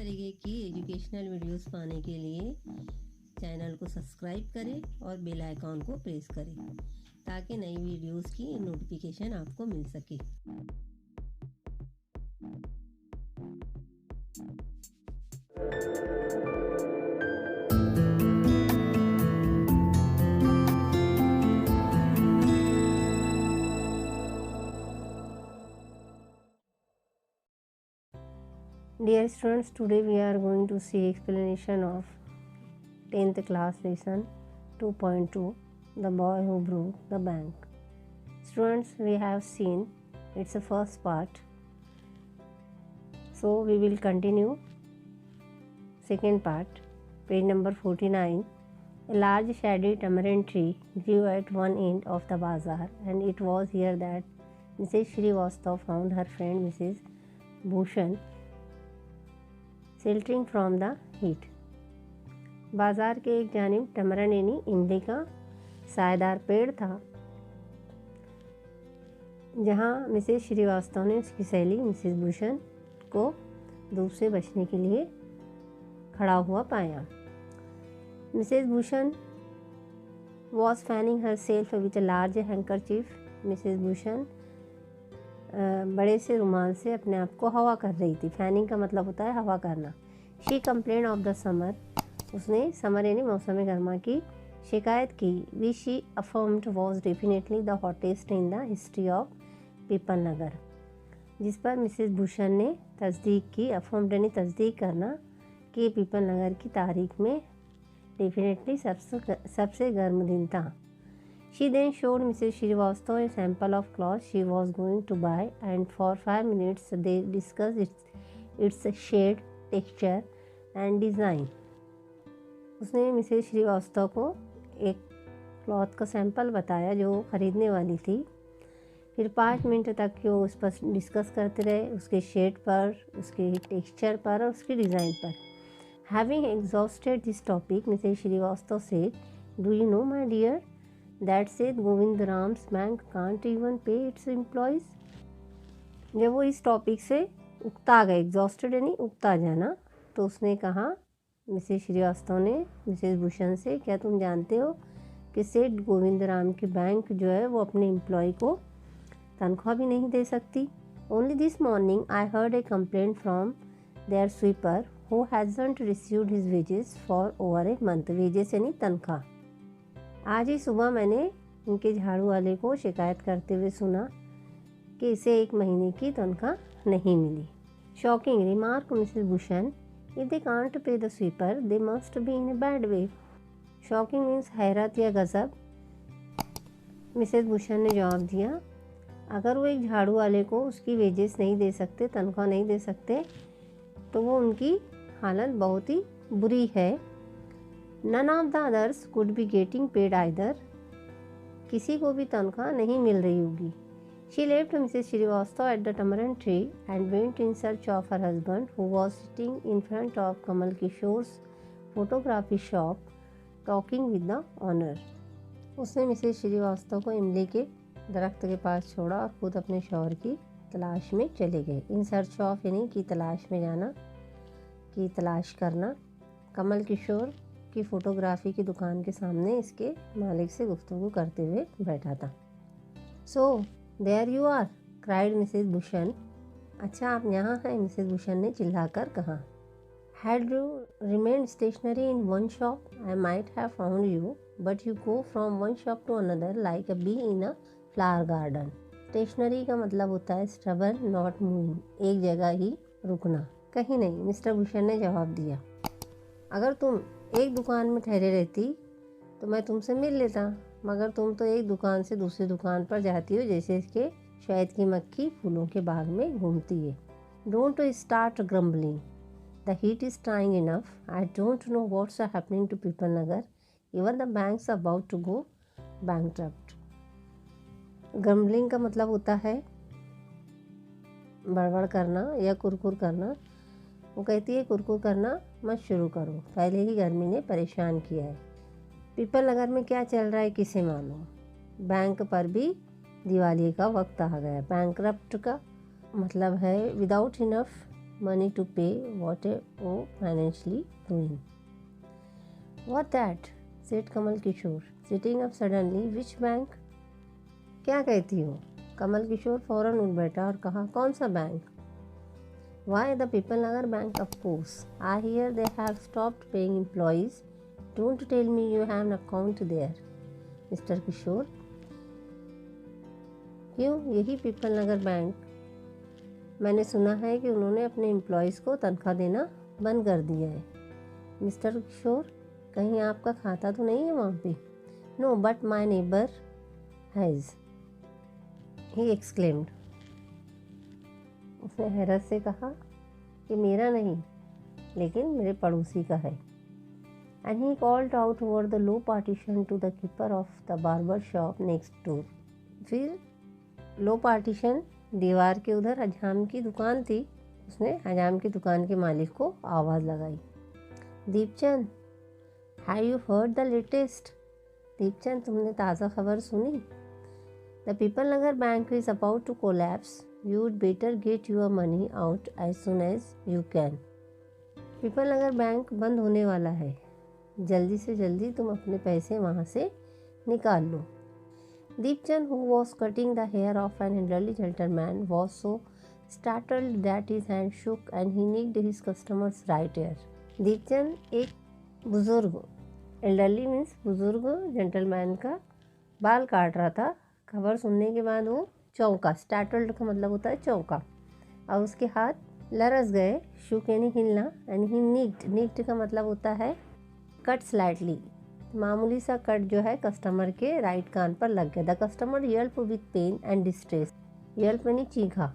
तरीके की educational videos पाने के लिए चैनल को सब्सक्राइब करें और बेल आइकॉन को प्रेस करें ताकि नई वीडियोस की नोटिफिकेशन आपको मिल सके। Dear students, today we are going to see explanation of 10th class lesson 2.2 The Boy Who Broke the Bank. Students, we have seen it's the first part, so we will continue second part. Page number 49. A large shady tamarind tree grew at one end of the bazaar, and it was here that Mrs. Shrivastava found her friend Mrs. Bhushan sheltering from the heat. बाज़ार के एक जानिब टमरन यानी इमली का सायेदार पेड़ था, जहाँ मिसेस श्रीवास्तव ने उसकी सहेली मिसेस भूषण को धूप से बचने के लिए खड़ा हुआ पाया। Mrs Bhushan was fanning her self with a large handkerchief. Mrs Bhushan बड़े से रुमाल से अपने आप को हवा कर रही थी। फैनिंग का मतलब होता है हवा करना। She complain of the summer, उसने समर यानी मौसम गर्मा की शिकायत की। We she affirmed was definitely the hottest in the history of Peepal Nagar, जिस पर मिसेस भूषण ने तस्दीक की। अफर्म्ड यानी तस्दीक करना कि पीपल नगर की तारीख में डेफिनेटली सबसे गर्म दिन था। She then showed Mrs. Shrivastava a sample of cloth she was going to buy, and for 5 minutes they discussed its shade, texture and design. उसने मिसेस श्रीवास्तव को एक क्लॉथ का सैंपल बताया जो ख़रीदने वाली थी। फिर 5 मिनट तक वो उस पर डिस्कस करते रहे, उसके शेड पर, उसके टेक्सचर पर और उसकी डिज़ाइन पर। Having exhausted this topic, Mrs. Shrivastava said, "Do you know, my dear, that said Govindram's bank can't even pay its employees." जब वो इस टॉपिक से उकता गए, एग्जॉस्टेड यानी उकता जाना, तो उसने कहा, मिसेस श्रीवास्तव ने मिसेस भूषण से, क्या तुम जानते हो कि सेठ गोविंदराम की बैंक जो है वो अपने एम्प्लॉय को तनख्वाह भी नहीं दे सकती। Only this morning I heard a complaint from their sweeper who hasn't received his wages for over a month. Wages यानी तनख्वाह। आज ही सुबह मैंने उनके झाड़ू वाले को शिकायत करते हुए सुना कि इसे 1 महीने की तनख्वाह नहीं मिली। Shocking remark Mrs Bhushan, if they can't pay the sweeper they must be in a bad way. Shocking means हैरत या गज़ब। मिसेस भूषण ने जवाब दिया, अगर वो एक झाड़ू वाले को उसकी वेजेस नहीं दे सकते, तनख्वाह नहीं दे सकते, तो वो उनकी हालत बहुत ही बुरी है। None of the others could be getting paid either. किसी को भी तनख्वाह नहीं मिल रही होगी। She left Mrs. Shrivastava at the tamarind tree and went in search of her husband, who was sitting in front of Kamal Kishore's photography shop, talking with the owner. उसने Mrs Srivastava को इमली के दरख्त के पास छोड़ा और खुद अपने शौहर की तलाश में चले गए। इन सर्च ऑफ यानी की तलाश में जाना, की तलाश करना। कमल किशोर की फ़ोटोग्राफी की दुकान के सामने इसके मालिक से गुफ्तगू करते हुए बैठा था। So there you are, cried Mrs Bhushan. अच्छा, आप यहाँ हैं, मिसेस भूषण ने चिल्लाकर कहा। Had you remained stationary in one shop I might have found you, but you go from one shop to another like a bee in a flower garden. Stationary का मतलब होता है स्टबन, नॉट मूविंग, एक जगह ही रुकना। कहीं नहीं, mister Bhushan ने जवाब दिया। अगर तुम एक दुकान में ठहरे रहती तो मैं तुमसे मिल लेता, मगर तुम तो एक दुकान से दूसरी दुकान पर जाती हो जैसे इसके शहद की मक्खी फूलों के बाग में घूमती है। Don't start grumbling, the heat is trying enough. I don't know what's happening to Pipal Nagar, even the banks about to go bankrupt. Grumbling का मतलब होता है बड़बड़ करना या कुरकुर करना। वो कहती है कुरकुर करना मत शुरू करो, पहले ही गर्मी ने परेशान किया है। पीपल नगर में क्या चल रहा है किसे मालूम। बैंक पर भी दिवाली का वक्त आ गया। बैंकक्रप्ट का मतलब है without enough money to pay what a financially ruined. What that? said Kamal Kishore, sitting up suddenly. Which bank? क्या कहती हो? कमल किशोर फौरन उठ बैठा और कहा, कौन सा bank? Why the People Nagar Bank, of course. I hear they have stopped paying employees. Don't tell me you have an account there, Mr. किशोर. क्यों? यही पीपल नगर बैंक. मैंने सुना है कि उन्होंने अपने एम्प्लॉयज़ को तनख्वाह देना बंद कर दिया है. मिस्टर किशोर, कहीं आपका खाता तो नहीं है वहाँ पे? No, but my neighbour has, he exclaimed. उसने हैरत से कहा कि मेरा नहीं, लेकिन मेरे पड़ोसी का है. And he called out over the low partition to the keeper of the barber shop next door. फिर लो पार्टीशन, दीवार के उधर हजाम की दुकान थी. उसने हजाम की दुकान के मालिक को आवाज़ लगाई. Deepchand, have you heard the latest? Deepchand, तुमने ताज़ा खबर सुनी? The Pipal Nagar bank is about to collapse. You would better get your money out as soon as you can. Pipal Nagar bank बंद होने वाला है. जल्दी से जल्दी तुम अपने पैसे वहाँ से निकाल लो. Deepchand, who was cutting the hair of an elderly gentleman, was so startled that his hand shook and he nicked his customer's right ear. Deepchand एक बुजुर्ग, एल्डरली मीन्स बुजुर्ग जेंटलमैन का बाल काट रहा था. खबर सुनने के बाद वो चौंका. स्टार्टल्ड का मतलब होता है चौंका. और उसके हाथ लरस गए. शुक यानी हिलना. एंड ही निक्ड का मतलब होता है कट स्लाइटली. मामूली सा कट जो है कस्टमर के राइट कान पर लग गया. The customer yelp with pain and distress. Yelp यानी चीखा.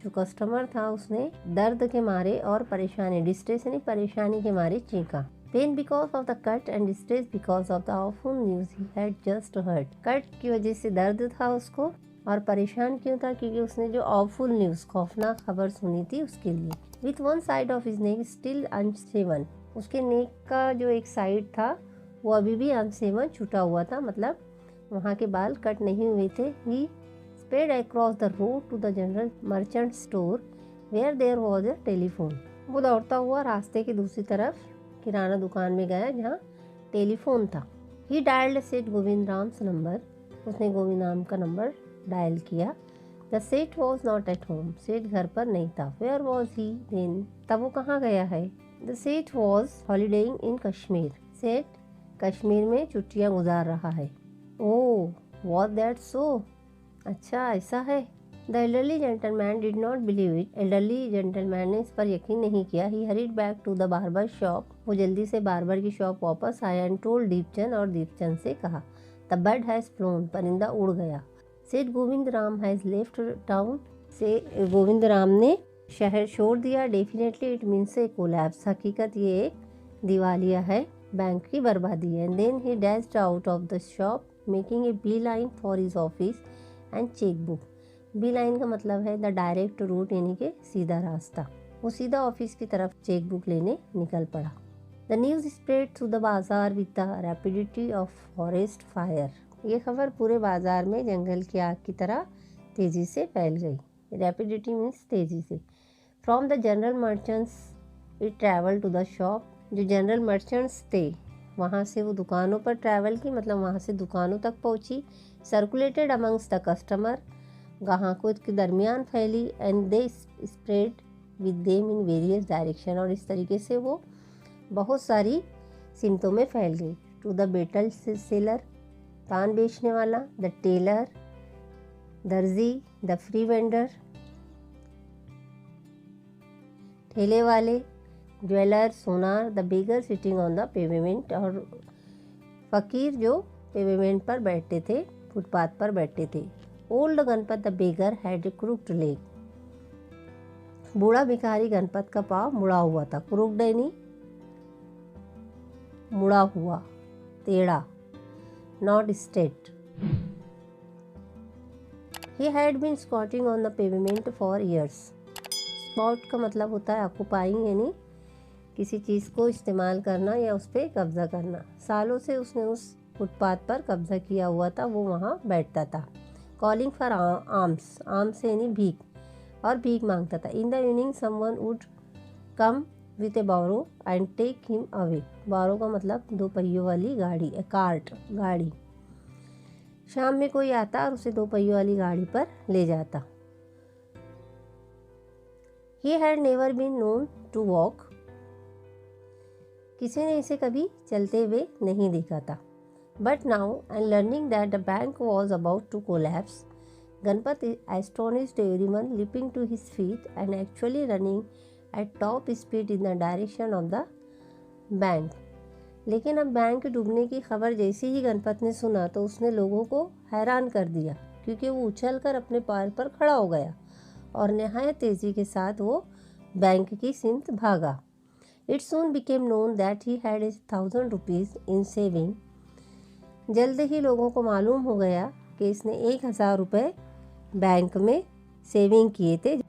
जो कस्टमर था उसने दर्द के मारे और परेशानी, डिस्ट्रेस यानी परेशानी के मारे चीखा. Pain because of the cut and distress because of the awful news he had just heard. Cut की वजह से दर्द था उसको, और परेशान क्यों था? क्योंकि उसने जो ऑफुल न्यूज, खौफनाक खबर सुनी थी उसके लिए. With one side of his neck still unshaven. उसके नेक का जो एक साइड था वो अभी भी अनशेवन, छूटा हुआ था, मतलब वहाँ के बाल कट नहीं हुए थे. He spread across the road to the general merchant store where there was a telephone. वो दौड़ता हुआ रास्ते की दूसरी तरफ किराना दुकान में गया जहाँ टेलीफोन था. ही डायल्ड सेठ गोविंद राम्स नंबर. उसने गोविंद राम का नंबर डायल किया. The seth was not at home. सेठ घर पर नहीं था. Where was he then? तब वो कहाँ गया है? द सेठ वॉज हॉलीडेइंग इन कश्मीर. सेठ कश्मीर में छुट्टियां गुजार रहा है. Oh, was that so? अच्छा, ऐसा है. The elderly gentleman did not believe it. Elderly gentleman ने इस पर यकीन नहीं किया. He hurried back to the barber shop. वो जल्दी से बार्बर की शॉप वापस आया. एंड टोल्ड दीपचंद, और दीपचंद से कहा, द बर्ड हैज़ फ्लोन. परिंदा उड़ गया. सेठ Govind Ram has left town. से गोविंद राम ने शहर छोड़ दिया. Definitely it means a collapse. हकीकत ये एक दिवालिया है, बैंक की बर्बादी है. Then he dashed out of the shop making a bee line for his office and cheque book. Bee line का मतलब है द डायरेक्ट रूट, यानी कि सीधा रास्ता. वो सीधा ऑफिस की तरफ चेक बुक लेने निकल पड़ा. The news spread through the bazaar with the rapidity of forest fire. ये खबर पूरे बाजार में जंगल की आग की तरह तेज़ी से फैल गई. रैपिडिटी मीन्स तेज़ी से. From the general merchants it travel to the shop. जो जनरल मर्चेंट्स थे वहाँ से वो दुकानों पर ट्रैवल की, मतलब वहाँ से दुकानों तक पहुँची. Circulated amongst the customer. ग्राहकों के दरमियान फैली. And they spread with them in various direction. और इस तरीके से वो बहुत सारी सिमतों में फैल गई. टू द बेटल सेलर, पान बेचने वाला. द टेलर, दर्जी. द फ्री वेंडर, ठेले वाले. ज्वेलर, सोनार. The beggar sitting on the pavement. और फ़कीर जो पेवेमेंट पर बैठते थे, फुटपाथ पर बैठते थे. Old Ganpat the beggar had a crooked leg. बूढ़ा भिखारी गणपत का पाँव मुड़ा हुआ था. क्रूक्ड यानी मुड़ा हुआ, टेढ़ा, not straight. He had been squatting on the pavement for years. Squat का मतलब होता है ऑक्युपाइंग, यानी किसी चीज़ को इस्तेमाल करना या उस पर कब्जा करना. सालों से उसने उस फुटपाथ पर कब्जा किया हुआ था. वो वहाँ बैठता था. Calling for arms. आर्म्स यानी भीख. और भीख मांगता था। In the evening someone would come with a barrow and take him away. Barrow का मतलब दो पहियों वाली गाड़ी, ए कार्ट, गाड़ी। शाम में कोई आता और उसे दो पहियों वाली गाड़ी पर ले जाता। He had never been known to walk। किसी ने इसे कभी चलते हुए नहीं देखा था। But now, and learning that the bank was about to collapse, Ganpat astonished everyone, leaping to his feet and actually running at top speed in the direction of the bank। लेकिन अब बैंक डूबने की खबर जैसे ही गणपत ने सुना तो उसने लोगों को हैरान कर दिया, क्योंकि वो उछलकर अपने पैर पर खड़ा हो गया और नहायत तेज़ी के साथ वो बैंक की सिमत भागा। It soon became known that he had 1,000 rupees in saving। जल्द ही लोगों को मालूम हो गया कि इसने 1,000 रुपये बैंक में सेविंग किए थे।